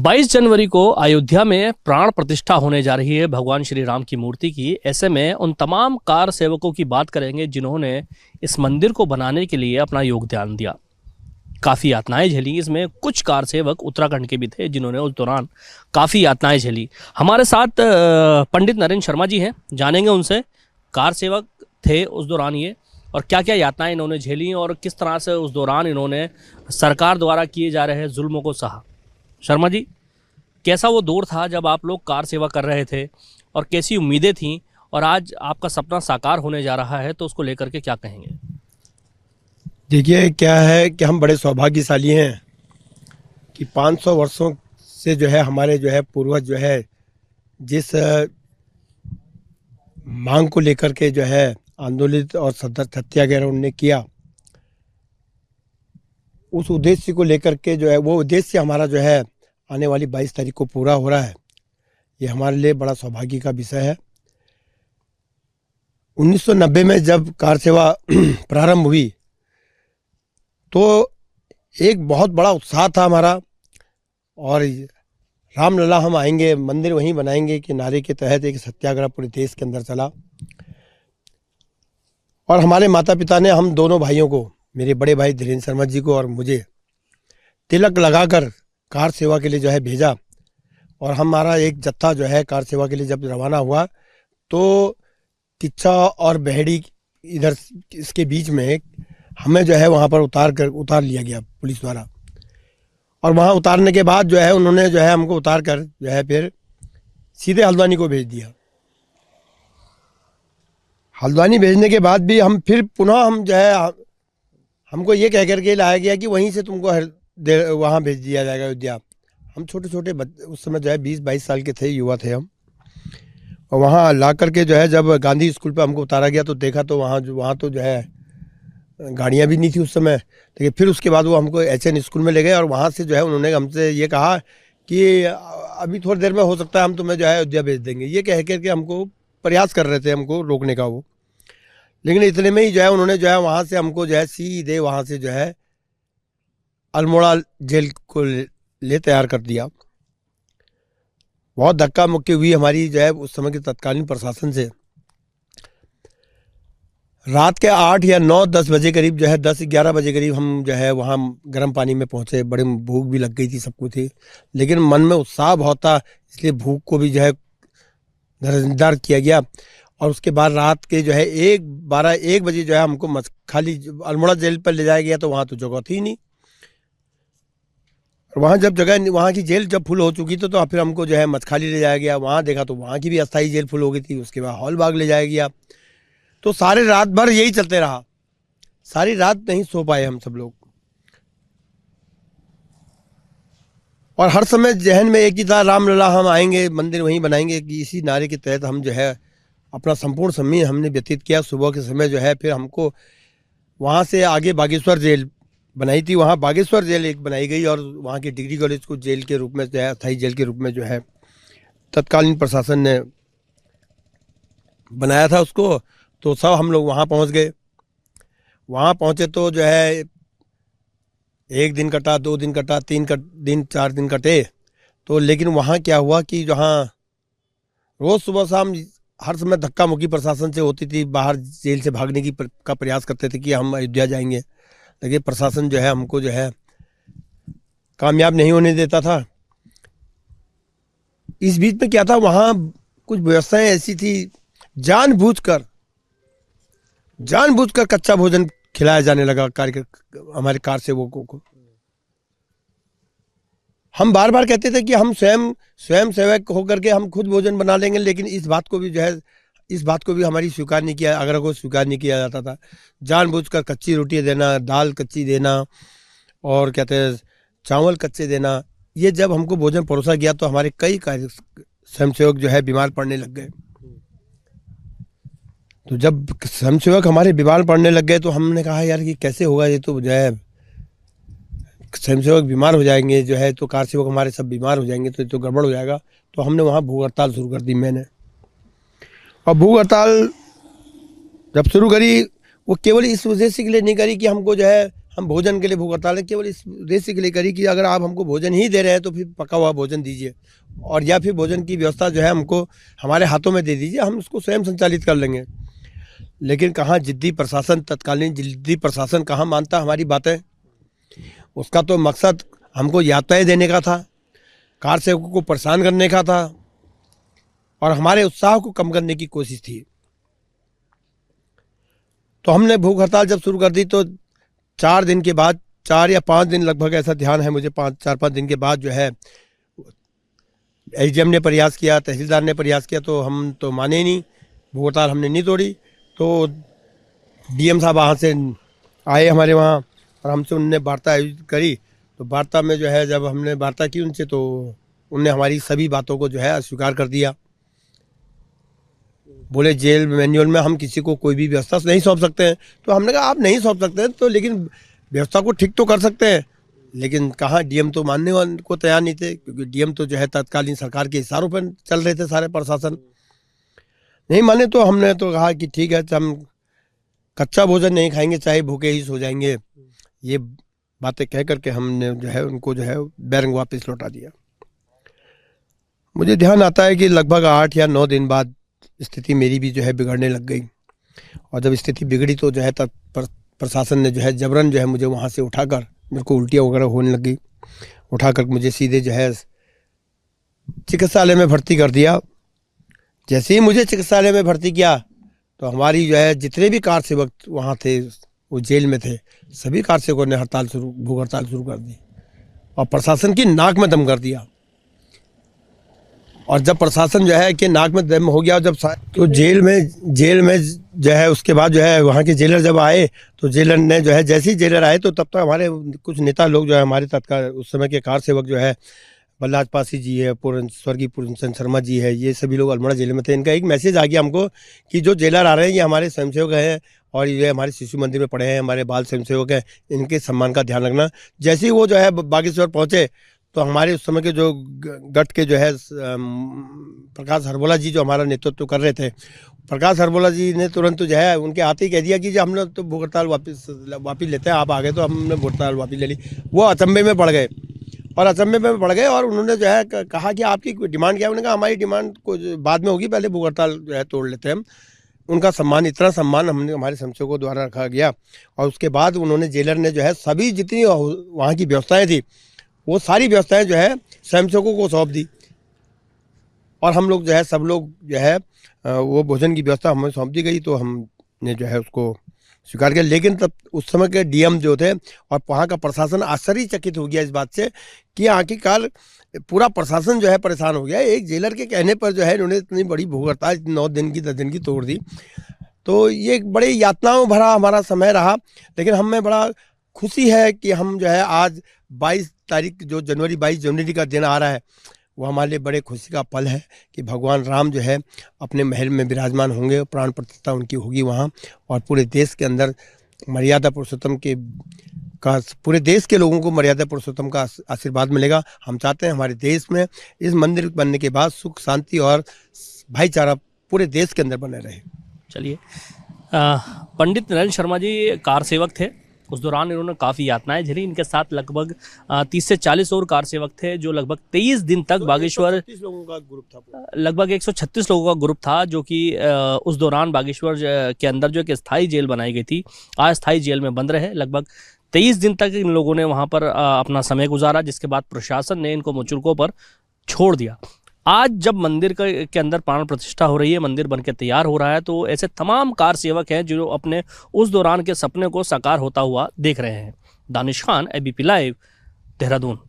22 जनवरी को अयोध्या में प्राण प्रतिष्ठा होने जा रही है भगवान श्री राम की मूर्ति की। ऐसे में उन तमाम कार सेवकों की बात करेंगे जिन्होंने इस मंदिर को बनाने के लिए अपना योगदान दिया। काफ़ी यातनाएं झेली। इसमें कुछ कार सेवक उत्तराखंड के भी थे जिन्होंने उस दौरान काफ़ी यातनाएं झेली। हमारे साथ पंडित नरेंद्र शर्मा जी हैं, जानेंगे उनसे कार सेवक थे उस दौरान ये, और क्या क्या यातनाएं इन्होंने झेली और किस तरह से उस दौरान इन्होंने सरकार द्वारा किए जा रहे जुल्मों को सहा। शर्मा जी, कैसा वो दौर था जब आप लोग कार सेवा कर रहे थे और कैसी उम्मीदें थीं, और आज आपका सपना साकार होने जा रहा है तो उसको लेकर के क्या कहेंगे? देखिए, क्या है कि हम बड़े सौभाग्यशाली हैं कि 500 वर्षों से जो है हमारे जो है पूर्वज जो है जिस मांग को लेकर के जो है आंदोलित और सत्याग्रह उन्होंने किया, उस उद्देश्य को लेकर के जो है वो उद्देश्य हमारा जो है आने वाली 22 तारीख को पूरा हो रहा है। ये हमारे लिए बड़ा सौभाग्य का विषय है। 1990 में जब कार सेवा प्रारंभ हुई तो एक बहुत बड़ा उत्साह था हमारा, और रामलला हम आएंगे, मंदिर वहीं बनाएंगे के नारे के तहत एक सत्याग्रह पूरे देश के अंदर चला। और हमारे माता पिता ने हम दोनों भाइयों को, मेरे बड़े भाई धीरेन्द्र शर्मा जी को और मुझे, तिलक लगाकर कार सेवा के लिए जो है भेजा। और हमारा एक जत्था जो है कार सेवा के लिए जब रवाना हुआ तो किच्छा और बहेड़ी इधर इसके बीच में हमें जो है वहाँ पर उतार लिया गया पुलिस द्वारा। और वहाँ उतारने के बाद जो है उन्होंने जो है हमको उतार कर जो है फिर सीधे हल्द्वानी को भेज दिया। हल्द्वानी भेजने के बाद भी हम फिर पुनः हम जो है हमको ये कह करके लाया गया कि वहीं से तुमको वहाँ भेज दिया जाएगा अयोध्या। हम छोटे छोटे उस समय जो है 20-22 साल के थे, युवा थे हम। और वहाँ ला करके जो है जब गांधी स्कूल पे हमको उतारा गया तो देखा तो वहाँ तो जो है गाड़ियाँ भी नहीं थी उस समय। लेकिन फिर उसके बाद वो हमको HN स्कूल में ले गए और वहाँ से जो है उन्होंने हमसे ये कहा कि अभी थोड़ी देर में हो सकता है हम तुम्हें जो है अयोध्या भेज देंगे। ये कह करके हमको प्रयास कर रहे थे हमको रोकने का वो। लेकिन इतने में ही जो है उन्होंने जो है वहाँ से हमको जो है सीधे वहाँ से जो है अल्मोड़ा जेल को ले तैयार कर दिया। बहुत धक्का मुक्की हुई हमारी जो है उस समय के तत्कालीन प्रशासन से। रात के 8 या 9-10 बजे करीब जो है 10-11 बजे करीब हम जो है वहाँ गर्म पानी में पहुँचे। बड़ी भूख भी लग गई थी, सब कुछ थी, लेकिन मन में उत्साह बहुत था, इसलिए भूख को भी जो है नजरअंदाज किया गया। और उसके बाद रात के जो है 1 बजे जो है हमको खाली अल्मोड़ा जेल पर ले जाया गया। तो वहाँ तो जगह थी नहीं। वहाँ जब जगह, वहाँ की जेल जब फुल हो चुकी तो फिर हमको जो है मचखाली ले जाया गया। वहाँ देखा तो वहाँ की भी अस्थाई जेल फुल हो गई थी। उसके बाद हॉलबाग ले जाया गया। तो सारे रात भर यही चलते रहा, सारी रात नहीं सो पाए हम सब लोग। और हर समय जहन में एक ही था, रामलला हम आएंगे, मंदिर वहीं बनाएंगे, कि इसी नारे के तहत हम जो है अपना संपूर्ण समय हमने व्यतीत किया। सुबह के समय जो है फिर हमको वहाँ से आगे बागेश्वर जेल बनाई थी, वहाँ बागेश्वर जेल एक बनाई गई और वहाँ के डिग्री कॉलेज को जेल के रूप में जो है अस्थायी जेल के रूप में जो है तत्कालीन प्रशासन ने बनाया था उसको। तो सब हम लोग वहाँ पहुँच गए। वहाँ पहुँचे तो जो है 1 दिन कटा, 2 दिन कटा, 3 दिन 4 दिन कटे। तो लेकिन वहाँ क्या हुआ कि जहाँ रोज़ सुबह शाम हर समय धक्का मुक्की प्रशासन से होती थी, बाहर जेल से भागने की का प्रयास करते थे कि हम अयोध्या जाएंगे, लेकिन प्रशासन जो है हमको जो है कामयाब नहीं होने देता था। इस बीच में क्या था, वहाँ कुछ व्यवस्थाएं ऐसी थी, जानबूझकर कच्चा भोजन खिलाया जाने लगा हमारे कार सेवकों को। हम बार बार कहते थे कि हम स्वयं सेवक होकर के हम खुद भोजन बना लेंगे, लेकिन इस बात को भी हमारी स्वीकार नहीं किया, आग्रह को स्वीकार नहीं किया जाता था। जानबूझकर कच्ची रोटी देना, दाल कच्ची देना, और कहते हैं चावल कच्चे देना। ये जब हमको भोजन परोसा गया तो हमारे कई स्वयंसेवक जो है बीमार पड़ने लग गए। तो जब स्वयंसेवक हमारे बीमार पड़ने लग गए तो हमने कहा यार कि कैसे होगा, ये तो जो है स्वयंसेवक बीमार हो जाएंगे, जो है तो कार सेवक हमारे सब बीमार हो जाएंगे, तो ये तो गड़बड़ हो जाएगा। तो हमने वहाँ भूख हड़ताल शुरू कर दी मैंने। और भूख हड़ताल जब शुरू करी वो केवल इस उद्देश्य के लिए नहीं करी कि हमको जो है हम भोजन के लिए भूख हड़ताल केवल इस उद्देश्य के लिए करी कि अगर आप हमको भोजन ही दे रहे हैं तो फिर पका हुआ भोजन दीजिए, और या फिर भोजन की व्यवस्था जो है हमको हमारे हाथों में दे दीजिए, हम उसको स्वयं संचालित कर लेंगे। लेकिन कहाँ जिद्दी प्रशासन, तत्कालीन जिद्दी प्रशासन कहाँ मानता हमारी बातें। उसका तो मकसद हमको यातनाएं देने का था, कार सेवकों को परेशान करने का था, और हमारे उत्साह को कम करने की कोशिश थी। तो हमने भूख हड़ताल जब शुरू कर दी तो 4 दिन के बाद, 4 या 5 दिन लगभग ऐसा ध्यान है मुझे, 4-5 दिन के बाद जो है एसडीएम ने प्रयास किया, तहसीलदार ने प्रयास किया, तो हम तो माने नहीं, भूख हड़ताल हमने नहीं तोड़ी। तो डीएम साहब वहाँ से आए हमारे वहाँ, और हमसे उनने वार्ता आयोजित करी। तो वार्ता में जो है जब हमने वार्ता की उनसे, तो उनने हमारी सभी बातों को जो है अस्वीकार कर दिया। बोले जेल मैनुअल में हम किसी को कोई भी व्यवस्था नहीं सौंप सकते हैं। तो हमने कहा आप नहीं सौंप सकते हैं तो लेकिन व्यवस्था को ठीक तो कर सकते हैं। लेकिन कहाँ, डीएम तो मानने को तैयार नहीं थे, क्योंकि डीएम तो जो है तत्कालीन सरकार के इशारों पर चल रहे थे, सारे प्रशासन नहीं माने। तो हमने तो कहा कि ठीक है, हम कच्चा भोजन नहीं खाएंगे, चाहे भूखे ही सो जाएंगे। ये बातें कह करके हमने जो है उनको जो है बैरंग वापस लौटा दिया। मुझे ध्यान आता है कि लगभग 8 या 9 दिन बाद स्थिति मेरी भी जो है बिगड़ने लग गई, और जब स्थिति बिगड़ी तो जो है तब प्रशासन ने जो है जबरन जो है मुझे वहाँ से उठाकर, मेरे को उल्टियाँ वगैरह होने लग गई, उठाकर मुझे सीधे जो है चिकित्सालय में भर्ती कर दिया। जैसे ही मुझे चिकित्सालय में भर्ती किया तो हमारी जो है जितने भी कार सेवक वहाँ थे, वो जेल में थे, सभी कार सेवकों ने भूख हड़ताल शुरू कर दी और प्रशासन की नाक में दम कर दिया। और जब प्रशासन जो है कि नाक में दम हो गया, जब तो जेल में जो है उसके बाद जो है वहाँ के जेलर जब आए, तो जेलर ने जो है, जैसे ही जेलर आए तो तब तक हमारे कुछ नेता लोग जो है, हमारे तत्काल उस समय के कार सेवक जो है बल्लाज पासी जी है, स्वर्गीय पूर्णचंद शर्मा जी है, ये सभी लोग अल्मोड़ा जेल में थे। इनका एक मैसेज आ गया हमको कि जो जेलर आ रहे हैं ये हमारे स्वयंसेवक हैं और ये हमारे शिशु मंदिर में पढ़े हैं, हमारे बाल स्वयंसेवक हैं, इनके सम्मान का ध्यान रखना। जैसे ही वो जो है बागेश्वर पहुँचे तो हमारे उस समय के जो गट के जो है प्रकाश हरबोला जी जो हमारा नेतृत्व कर रहे थे, प्रकाश हरबोला जी ने तुरंत जो है उनके आते ही कह दिया कि हमने तो भूख हड़ताल वापस लेते हैं, आप आ गए तो हमने भूख हड़ताल वापस ले ली। वो अचंभे में पड़ गए और उन्होंने जो है कहा कि आपकी डिमांड क्या है। उन्होंने कहा हमारी डिमांड को बाद में होगी, पहले भूख हड़ताल जो है तोड़ लेते हैं हम। उनका सम्मान, इतना सम्मान हमने हमारे स्वयंसेवकों द्वारा रखा गया। और उसके बाद उन्होंने जेलर ने जो है सभी जितनी वहाँ की व्यवस्थाएँ थी वो सारी व्यवस्थाएं जो है स्वयंसेवकों को सौंप दी, और हम लोग जो है सब लोग जो है वो भोजन की व्यवस्था हमें सौंप दी गई। तो हमने जो है उसको स्वीकार किया। लेकिन तब उस समय के डीएम जो थे और वहाँ का प्रशासन आश्चर्यचकित हो गया इस बात से कि आखिरकार पूरा प्रशासन जो है परेशान हो गया। एक जेलर के कहने पर जो है इन्होंने इतनी बड़ी भूख हड़ताल 9 दिन की 10 दिन की तोड़ दी। तो ये एक बड़े यातनाओं भरा हमारा समय रहा। लेकिन हमें बड़ा खुशी है कि हम जो है आज 22 तारीख जो जनवरी 22 जनवरी का दिन आ रहा है, वो हमारे लिए बड़े खुशी का पल है कि भगवान राम जो है अपने महल में विराजमान होंगे, प्राण प्रतिष्ठा उनकी होगी वहाँ, और पूरे देश के अंदर मर्यादा पुरुषोत्तम का पूरे देश के लोगों को मर्यादा पुरुषोत्तम का आशीर्वाद मिलेगा। हम चाहते हैं हमारे देश में इस मंदिर बनने के बाद सुख शांति और भाईचारा पूरे देश के अंदर बने रहे। चलिए, पंडित नरेंद्र शर्मा जी कार सेवक थे। उस दौरान इन्होंने काफ़ी यातनाएं झेली। इनके साथ लगभग 30 से 40 और कार सेवक थे जो लगभग 23 दिन तक बागेश्वर, लोगों का ग्रुप था, लगभग 136 लोगों का ग्रुप था, जो कि उस दौरान बागेश्वर के अंदर जो एक स्थायी जेल बनाई गई थी, अस्थायी जेल में बंद रहे। लगभग 23 दिन तक इन लोगों ने वहाँ पर अपना समय गुजारा, जिसके बाद प्रशासन ने इनको मुचुल्कों पर छोड़ दिया। आज जब मंदिर के अंदर प्राण प्रतिष्ठा हो रही है, मंदिर बनके तैयार हो रहा है, तो ऐसे तमाम कार सेवक हैं जो अपने उस दौरान के सपने को साकार होता हुआ देख रहे हैं। Danish Khan, ABP live, Dehradun.